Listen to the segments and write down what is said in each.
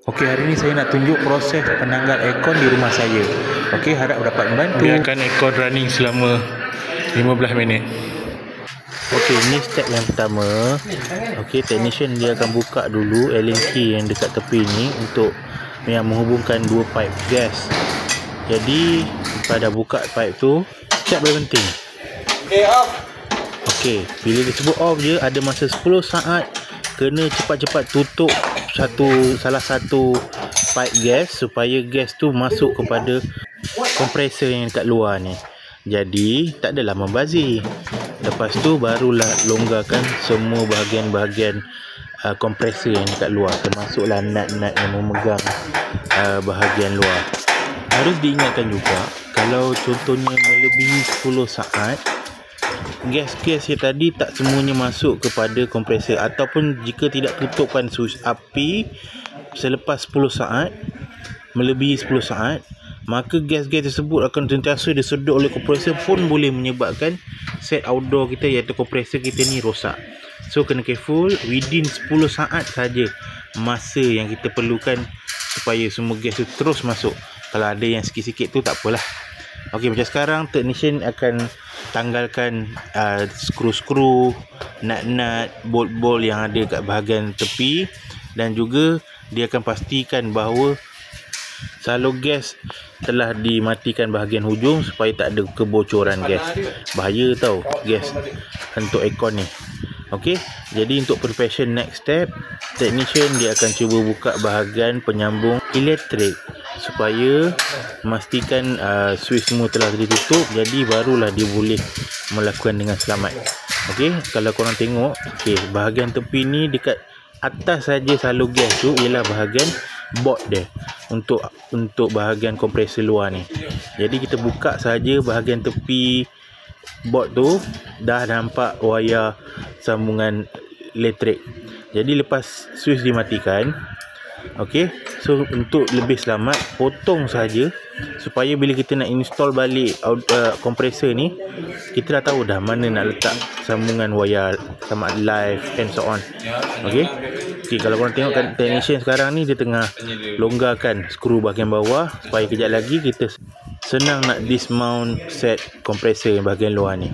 Okey, hari ni saya nak tunjuk proses penanggal aircon di rumah saya. Okey, harap dapat membantu. Biarkan aircon running selama 15 minit. Okey, ni step yang pertama. Okey, technician dia akan buka dulu Allen key yang dekat tepi ni untuk yang menghubungkan dua pipe gas. Jadi, pada buka pipe tu, step paling penting. Okey, bila disebut off je, ada masa 10 saat kena cepat-cepat tutup salah satu pipe gas supaya gas tu masuk kepada kompresor yang dekat luar ni. Jadi tak adalah membazir. Lepas tu barulah longgarkan semua bahagian-bahagian kompresor yang dekat luar, termasuklah nut-nut yang memegang bahagian luar. Harus diingatkan juga, kalau contohnya melebihi 10 saat, gas-gas yang tadi tak semuanya masuk kepada kompresor, ataupun jika tidak tutupkan switch api selepas 10 saat, melebihi 10 saat, maka gas-gas tersebut akan sentiasa disedot oleh kompresor, pun boleh menyebabkan set outdoor kita iaitu kompresor kita ni rosak. So kena careful, within 10 saat saja masa yang kita perlukan supaya semua gas tu terus masuk. Kalau ada yang sikit-sikit tu tak apalah. Okey, macam sekarang technician akan tanggalkan skru-skru, nut-nut, bolt-bolt yang ada kat bahagian tepi, dan juga dia akan pastikan bahawa salur gas telah dimatikan bahagian hujung supaya tak ada kebocoran gas. Bahaya tau gas untuk aircon ni. Okey, jadi untuk preparation next step, technician dia akan cuba buka bahagian penyambung elektrik supaya memastikan switch semua telah ditutup, jadi barulah dia boleh melakukan dengan selamat. Okey, kalau korang tengok, okey, bahagian tepi ni dekat atas saja salur gas tu ialah bahagian board dia untuk bahagian kompresor luar ni. Jadi kita buka saja bahagian tepi board tu, dah nampak wayar sambungan elektrik. Jadi lepas switch dimatikan, okey, so untuk lebih selamat, potong saja supaya bila kita nak install balik kompresor ni, kita dah tahu dah mana nak letak sambungan wayar sama live and so on. Okey. Okey, kalau korang tengok kan technician sekarang ni dia tengah longgarkan skru bahagian bawah supaya kejap lagi kita senang nak dismount set kompresor yang bahagian luar ni.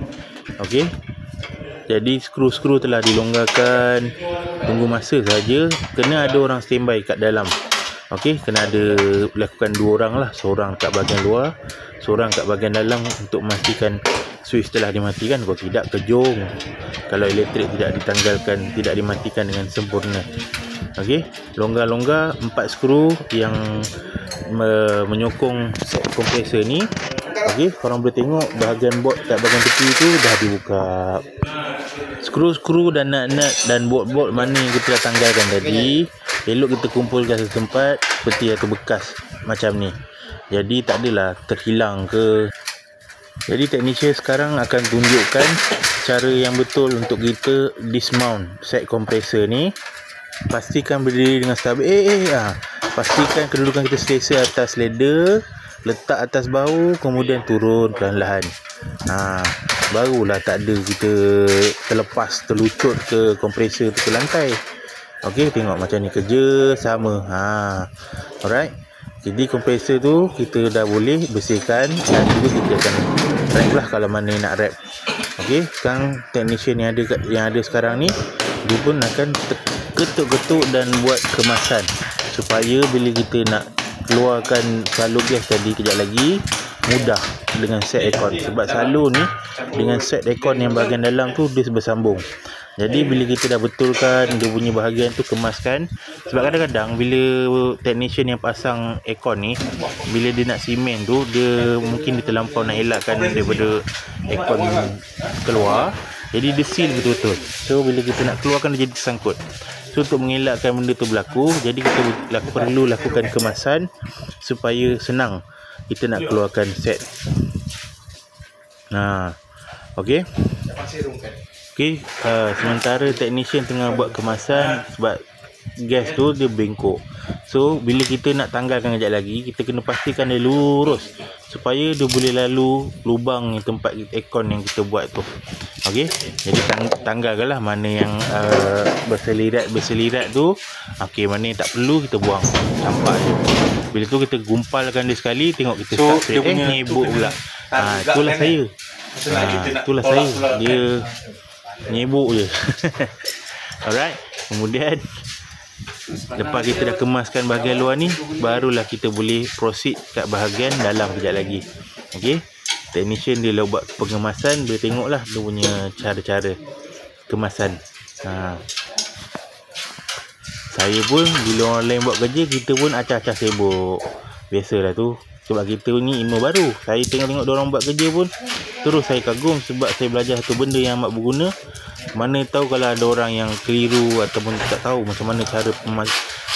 Okey. Jadi skru-skru telah dilonggarkan, tunggu masa saja. Kena ada orang standby kat dalam. Okey, kena ada lakukan 2 orang lah, seorang kat bahagian luar, seorang kat bahagian dalam untuk memastikan switch telah dimatikan. Kalau tidak, kejung kalau elektrik tidak ditanggalkan, tidak dimatikan dengan sempurna. Okey, longgar-longgar 4 skru yang menyokong set kompresor ni. Okey, korang boleh tengok bahagian board kat bahagian tepi tu dah dibuka. Skru-skru dan nut-nut dan bolt-bolt mana yang kita dah tanggalkan tadi, elok kita kumpulkan satu tempat seperti atau bekas macam ni. Jadi tak adalah terhilang ke. Jadi technician sekarang akan tunjukkan cara yang betul untuk kita dismount set kompresor ni. Pastikan berdiri dengan stabil. Pastikan kedudukan kita selesa atas ladder, letak atas bahu, kemudian turun perlahan-lahan. Barulah tak ada kita terlepas, terlucut ke kompresor tu ke lantai. Okey, tengok macam ni kerja sama. Alright. Jadi kompresor tu kita dah boleh bersihkan, dan juga kita akan wrap lah kalau mana nak wrap. Okey, sekarang technician yang ada sekarang ni, dia pun akan ketuk-ketuk dan buat kemasan supaya bila kita nak keluarkan salur gas tadi kejap lagi, mudah dengan set aircon. Sebab salur ni dengan set aircon yang bahagian dalam tu dia bersambung. Jadi bila kita dah betulkan dia punya bahagian tu, kemaskan. Sebab kadang-kadang bila technician yang pasang aircon ni, bila dia nak simen tu, dia mungkin dia terlampau nak elakkan daripada aircon keluar, jadi dia seal betul-betul. So bila kita nak keluarkan dia jadi tersangkut. So untuk mengelakkan benda tu berlaku, jadi kita perlu lakukan kemasan supaya senang kita nak keluarkan set. Okey. Okey, sementara technician tengah buat kemasan, sebab gas tu dia bengkok. So bila kita nak tanggalkan kejap lagi, kita kena pastikan dia lurus supaya dia boleh lalu lubang yang tempat aircon yang kita buat tu. Okey, jadi tanggalkanlah mana yang berselirat tu. Okey, mana yang tak perlu kita buang, campak je. Bila tu kita gumpalkan dia sekali, tengok kita start straight, nyebuk pula. Itulah saya. Itulah saya. Dia nyebuk je. Alright, kemudian lepas kita dah kemaskan bahagian luar ni, barulah kita boleh proceed kat bahagian dalam kejap lagi. Okey, technician dia buat pengemasan, dia tengoklah dia punya cara-cara kemasan. Saya pun bila orang lain buat kerja, kita pun acah-acah sibuk. Biasalah tu, sebab kita ni ilmu baru. Saya tengok-tengok diorang buat kerja pun terus saya kagum, sebab saya belajar satu benda yang amat berguna. Mana tahu kalau ada orang yang keliru ataupun tak tahu macam mana cara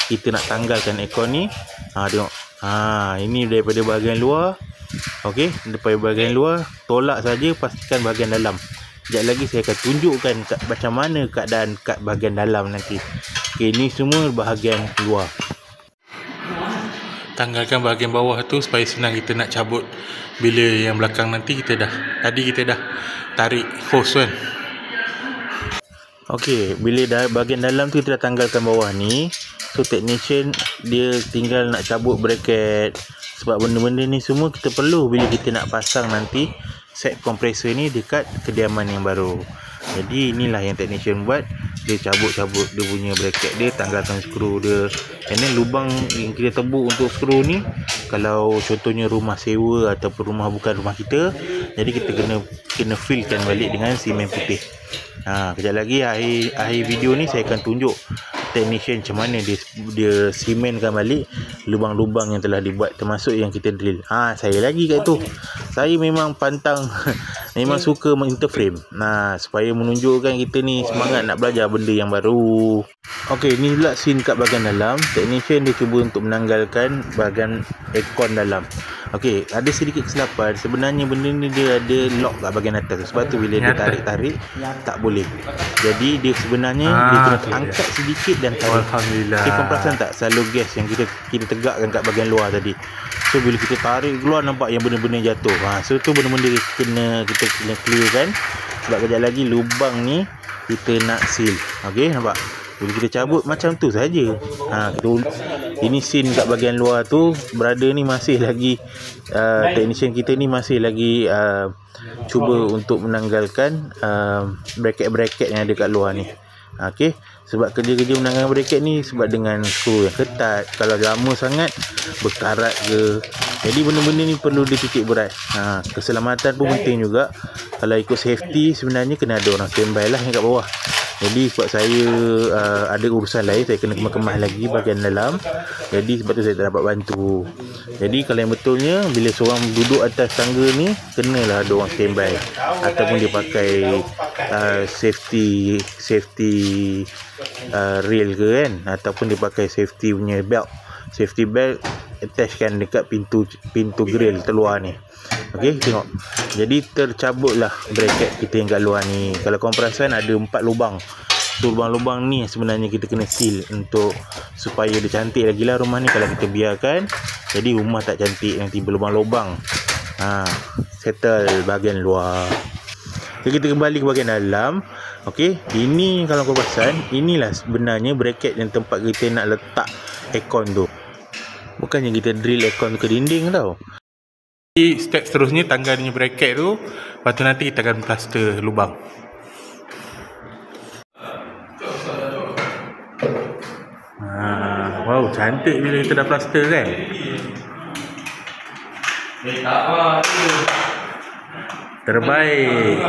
kita nak tanggalkan aircon ni. Tengok. Ini daripada bahagian luar. Okey, daripada bahagian luar, tolak saja, pastikan bahagian dalam. Sekejap lagi saya akan tunjukkan macam mana keadaan kat bahagian dalam nanti. Okey, ni semua bahagian luar. Tanggalkan bahagian bawah tu supaya senang kita nak cabut bila yang belakang nanti tadi kita dah tarik hose kan. Okey, bila bahagian dalam tu kita dah tanggalkan bawah ni, so technician dia tinggal nak cabut bracket. Sebab benda-benda ni semua kita perlu bila kita nak pasang nanti set kompresor ni dekat kediaman yang baru. Jadi inilah yang technician buat. Dia cabut-cabut dia punya bracket dia, tanggalkan skru dia. And then lubang yang kita tebuk untuk skru ni, kalau contohnya rumah sewa ataupun rumah bukan rumah kita, jadi kita kena fillkan balik dengan simen putih. Kejap lagi akhir video ni saya akan tunjuk technician macam mana dia simenkan balik lubang-lubang yang telah dibuat, termasuk yang kita drill. Saya lagi kat tu. Saya memang pantang memang suka menginterframe. Supaya menunjukkan kita ni semangat nak belajar benda yang baru. Okey, ni pula scene kat bahagian dalam. Technician dia cuba untuk menanggalkan bahagian aircon dalam. Okey, ada sedikit kesilapan. Sebenarnya benda ni dia ada lock kat bahagian atas. Sebab tu bila dia tarik-tarik tak boleh. Jadi dia sebenarnya dia kena angkat sedikit dan tarik. Alhamdulillah. Kita perasan tak salur gas yang kita tegakkan kat bahagian luar tadi. So bila kita tarik keluar, nampak yang benda-benda jatuh. So tu benda-benda kita kena clearkan. Sebab kejap lagi lubang ni kita nak seal. Okey, nampak? Bila kita cabut macam tu saja. Ini scene kat bahagian luar tu. Brother ni masih lagi technician kita ni masih lagi cuba untuk menanggalkan bracket-bracket yang ada kat luar ni. Okey, sebab kerja-kerja menanggalkan bracket ni sebab dengan skru yang ketat, kalau lama sangat berkarat ke. Jadi benda-benda ni perlu dititik berat. Keselamatan pun penting juga. Kalau ikut safety, sebenarnya kena ada orang standby lah yang kat bawah. Jadi sebab saya ada urusan lain, saya kena kemas lagi bahagian dalam. Jadi sebab tu saya tak dapat bantu. Jadi kalau yang betulnya, bila seorang duduk atas tangga ni, kenalah ada orang standby. Ataupun dia pakai safety rail ke kan, ataupun dia pakai safety punya belt. Safety belt attachkan dekat pintu grill terluar ni. Okey, tengok. Jadi tercabutlah bracket kita yang kat luar ni. Kalau korang perasan ada 4 lubang. So lubang-lubang ni sebenarnya kita kena seal untuk supaya dia cantik lagi lah rumah ni. Kalau kita biarkan, jadi rumah tak cantik, nanti berlubang-lubang. Settle bahagian luar. So, kita kembali ke bahagian dalam. Okey, ini kalau kau perasan, inilah sebenarnya bracket yang tempat kita nak letak aircon tu. Bukannya kita drill aircon ke dinding tau. Step seterusnya tanggalnya bracket tu, lepas tu nanti kita akan plaster lubang. Wow, cantik bila kita dah plaster kan. Terbaik.